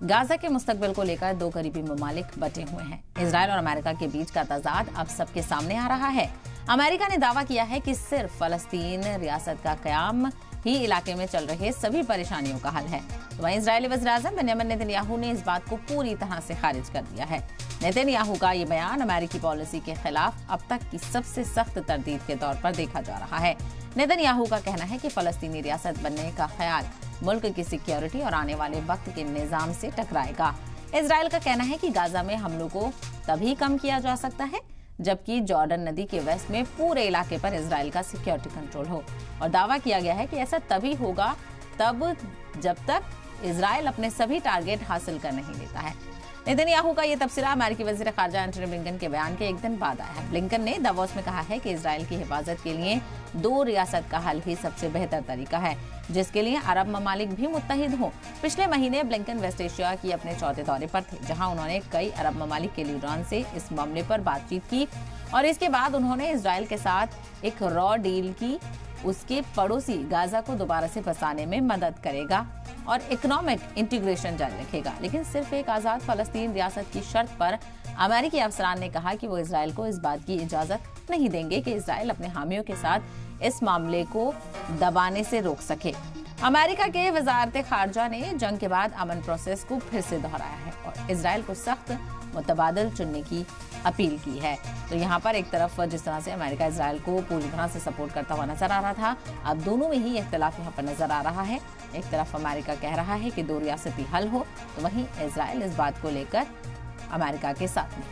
Gaza के मुस्तकबिल को लेकर दो करीबी ममालिक बटे हुए हैं। इजराइल और अमेरिका के बीच का तजाद अब सबके सामने आ रहा है। अमेरिका ने दावा किया है कि सिर्फ फलस्तीन रियासत का कयाम ही इलाके में चल रहे सभी परेशानियों का हल है। तो वहीं इजरायली वज़ीर-ए-आज़म बेंजामिन नेतन्याहू ने इस बात को पूरी तरह से खारिज कर दिया है। नेतन्याहू का ये बयान अमेरिकी पॉलिसी के खिलाफ अब तक की सबसे सख्त तरदीद के तौर पर देखा जा रहा है। नेतन्याहू का कहना है कि फलस्तीनी रियासत बनने का ख्याल मुल्क की सिक्योरिटी और आने वाले वक्त के निजाम से टकराएगा। इजराइल का कहना है कि गाजा में हमलों को तभी कम किया जा सकता है जबकि जॉर्डन नदी के वेस्ट में पूरे इलाके पर इजराइल का सिक्योरिटी कंट्रोल हो, और दावा किया गया है कि ऐसा तभी होगा जब तक इजराइल अपने सभी टारगेट हासिल कर नहीं लेता है। नेतन्याहू का ये तबसरा अमेरिकी वज़ीर ख़ारजा एंटनी ब्लिंकन के बयान के एक दिन बाद आया है। ब्लिंकन ने दावोस में कहा है कि इजराइल की हिफाजत के लिए दो रियासत का हल ही सबसे बेहतर तरीका है, जिसके लिए अरब ममालिक भी मुत्तहिद हों। पिछले महीने ब्लिंकन वेस्ट एशिया की अपने चौथे दौरे पर थे, जहां उन्होंने कई अरब ममालिक के लीडरान से इस मामले पर बातचीत की और इसके बाद उन्होंने इजराइल के साथ एक रॉ डील की। उसके पड़ोसी गाजा को दोबारा से बसाने में मदद करेगा और इकोनॉमिक इंटीग्रेशन जारी रखेगा, लेकिन सिर्फ एक आजाद फलस्तीन रियासत की शर्त पर। अमेरिकी अफसरान ने कहा कि वो इजराइल को इस बात की इजाजत नहीं देंगे कि इजराइल अपने हामियों के साथ इस मामले को दबाने से रोक सके। अमेरिका के वजारत खारजा ने जंग के बाद अमन प्रोसेस को फिर से दोहराया है और इजराइल को सख्त मुतबादल चुनने की अपील की है। तो यहाँ पर एक तरफ जिस तरह से अमेरिका इजराइल को पूरी तरह से सपोर्ट करता हुआ नजर आ रहा था, अब दोनों में ही इख्तिलाफ यहाँ पर नजर आ रहा है। एक तरफ अमेरिका कह रहा है कि दो रियासती हल हो, तो वहीं इजराइल इस बात को लेकर अमेरिका के साथ में